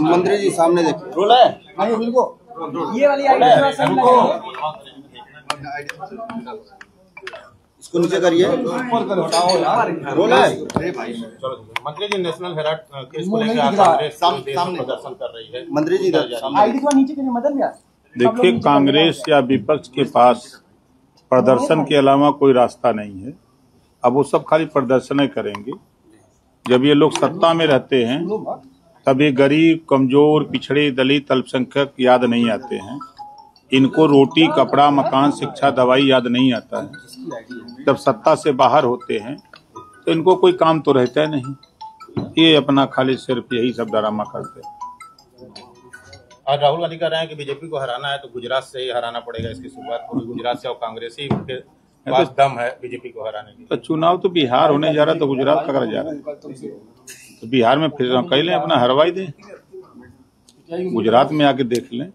मंत्री जी सामने देखिए। रोल है ये वाली इसको नीचे करिए। रोल है। मंत्री जी, नेशनल हेराल्ड केस को लेकर कांग्रेस प्रदर्शन कर रही है। मंत्री जी नीचे करिए। मदन यार देखिए, कांग्रेस या विपक्ष के पास प्रदर्शन के अलावा कोई रास्ता नहीं है। अब वो सब खाली प्रदर्शन करेंगे। जब ये लोग सत्ता में रहते हैं तब ये गरीब, कमजोर, पिछड़े, दलित, अल्पसंख्यक याद नहीं आते हैं। इनको रोटी, कपड़ा, मकान, शिक्षा, दवाई याद नहीं आता है। जब सत्ता से बाहर होते हैं तो इनको कोई काम तो रहता है नहीं। ये अपना खाली सिर्फ यही सब ड्रामा करते हैं। और राहुल गांधी कह रहे हैं कि बीजेपी को हराना है तो गुजरात से ही हराना पड़ेगा। इसकी शुरुआत पूरी गुजरात से और कांग्रेसी के पास दम है बीजेपी को हराने की। तो चुनाव तो बिहार होने जा रहा है, तो गुजरात का कर जा रहा है। तो बिहार में फिर कह लें अपना हरवाई दें, गुजरात में आके देख लें।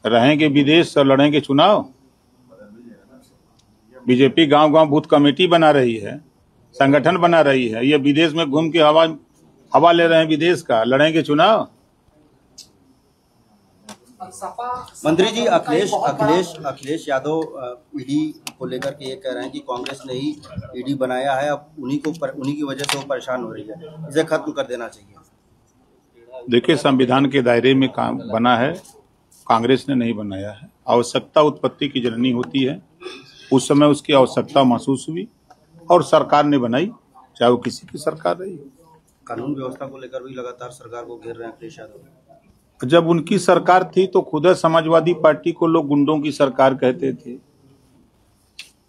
रहेंगे विदेश और लड़ेंगे चुनाव। बीजेपी गांव-गांव बूथ कमेटी बना रही है, संगठन बना रही है। ये विदेश में घूम के हवा ले रहे हैं विदेश का, लड़ेंगे चुनाव। मंत्री जी अखिलेश यादव ईडी को लेकर के ये कह रहे हैं कि कांग्रेस ने ही ईडी बनाया है, अब उन्हीं की वजह से वो परेशान हो रही है, इसे खत्म कर देना चाहिए। देखिए, संविधान के दायरे में काम बना है, कांग्रेस ने नहीं बनाया है। आवश्यकता उत्पत्ति की जननी होती है, उस समय उसकी आवश्यकता महसूस हुई और सरकार ने बनाई, चाहे वो किसी की सरकार रही। कानून व्यवस्था को लेकर भी लगातार सरकार को घेर रहे हैं अखिलेश यादव। जब उनकी सरकार थी तो खुद समाजवादी पार्टी को लोग गुंडों की सरकार कहते थे,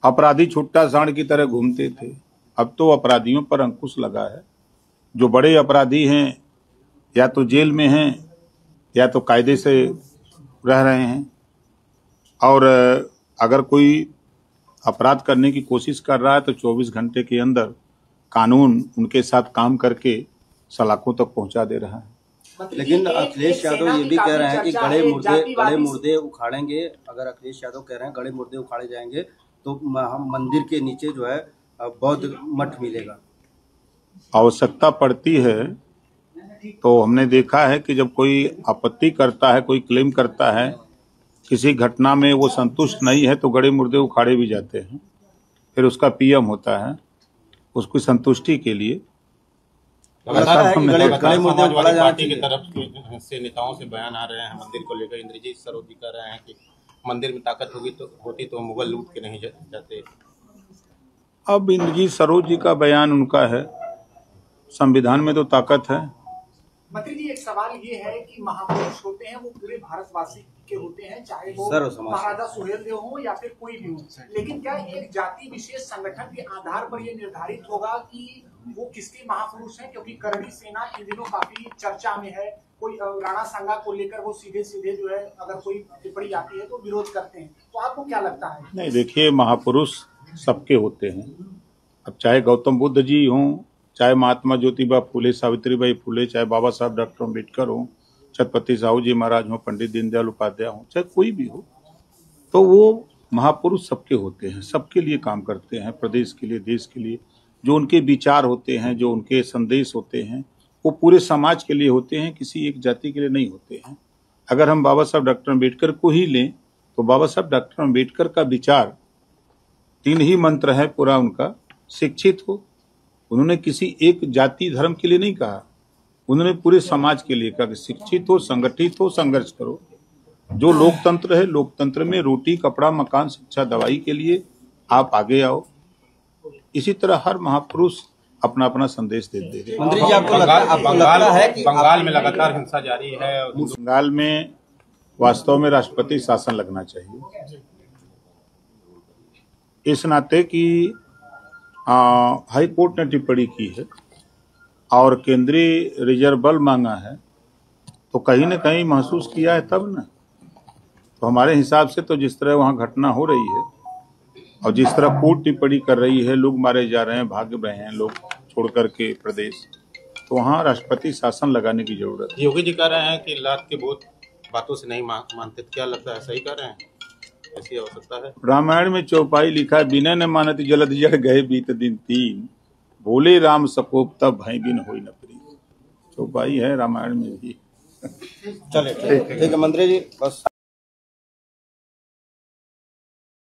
अपराधी छुट्टा सांड की तरह घूमते थे। अब तो अपराधियों पर अंकुश लगा है। जो बड़े अपराधी हैं या तो जेल में हैं या तो कायदे से रह रहे हैं, और अगर कोई अपराध करने की कोशिश कर रहा है तो 24 घंटे के अंदर कानून उनके साथ काम करके सलाखों तक पहुंचा दे रहा है। लेकिन अखिलेश यादव ये भी कह रहे हैं कि गड़े मुर्दे उखाड़ेंगे। अगर अखिलेश यादव कह रहे हैं गड़े मुर्दे उखाड़े जाएंगे तो मंदिर के नीचे जो है बौद्ध मठ मिलेगा। आवश्यकता पड़ती है तो हमने देखा है कि जब कोई आपत्ति करता है, कोई क्लेम करता है किसी घटना में, वो संतुष्ट नहीं है तो गड़े मुर्दे उखाड़े भी जाते हैं। फिर उसका पीएम होता है उसकी संतुष्टि के लिए। समाजवादी पार्टी की तरफ से नेताओं से बयान आ रहे हैं मंदिर को लेकर। इंद्रजीत सरोज जी कह रहे हैं कि मंदिर में ताकत होती तो मुगल लूट के नहीं जाते। अब इंद्रजीत सरोज जी का बयान उनका है, संविधान में तो ताकत है। मंत्री जी, एक सवाल ये है कि महापुरुष होते हैं वो पूरे भारतवासी के होते हैं, चाहे वो महाराजा सुहेलदेव हो या फिर कोई भी हो, लेकिन क्या एक जाति विशेष संगठन के आधार पर ये निर्धारित होगा कि वो किसके महापुरुष हैं? क्योंकि करणी सेना इन दिनों काफी चर्चा में है। कोई राणा सांगा को लेकर वो सीधे जो है अगर कोई टिप्पणी आती है तो विरोध करते हैं, तो आपको क्या लगता है? नहीं, देखिए, महापुरुष सबके होते हैं। अब चाहे गौतम बुद्ध जी हों, चाहे महात्मा ज्योतिबा फुले, सावित्रीबाई फुले, चाहे बाबा साहब डॉक्टर अम्बेडकर हों, छत्रपति साहू जी महाराज हों, पंडित दीनदयाल उपाध्याय हों, चाहे कोई भी हो, तो वो महापुरुष सबके होते हैं, सबके लिए काम करते हैं, प्रदेश के लिए, देश के लिए। जो उनके विचार होते हैं, जो उनके संदेश होते हैं, वो पूरे समाज के लिए होते हैं, किसी एक जाति के लिए नहीं होते हैं। अगर हम बाबा साहब डॉक्टर अम्बेडकर को ही लें तो बाबा साहब डॉक्टर अम्बेडकर का विचार 3 ही मंत्र है पूरा उनका। शिक्षित हो, उन्होंने किसी एक जाति धर्म के लिए नहीं कहा, उन्होंने पूरे समाज के लिए कहा कि शिक्षित हो, संगठित हो, संघर्ष करो। जो लोकतंत्र है, लोकतंत्र में रोटी, कपड़ा, मकान, शिक्षा, दवाई के लिए आप आगे आओ। इसी तरह हर महापुरुष अपना अपना संदेश देते हैं। मंत्री जी, आपको लगता है कि बंगाल में लगातार हिंसा जारी है? बंगाल में वास्तव में राष्ट्रपति शासन लगना चाहिए, इस नाते कि हाई कोर्ट ने टिप्पणी की है और केंद्रीय रिजर्व बल मांगा है, तो कहीं न कहीं महसूस किया है तब न। तो हमारे हिसाब से तो जिस तरह वहाँ घटना हो रही है और जिस तरह कोर्ट टिप्पणी कर रही है, लोग मारे जा रहे हैं, भाग रहे हैं लोग छोड़ करके प्रदेश, तो वहाँ राष्ट्रपति शासन लगाने की जरूरत है। योगी जी कह रहे हैं कि लात के बहुत बातों से नहीं मानते, क्या लगता है सही कह रहे हैं? ऐसी आवश्यकता है? रामायण में चौपाई लिखा है, बिना न मानत जलद जड़ गए बीत दिन 3। बोले राम सकोप तब भय बिन होई न प्रीत, तो भाई है रामायण में भी। चले ठीक है मंत्री जी बस।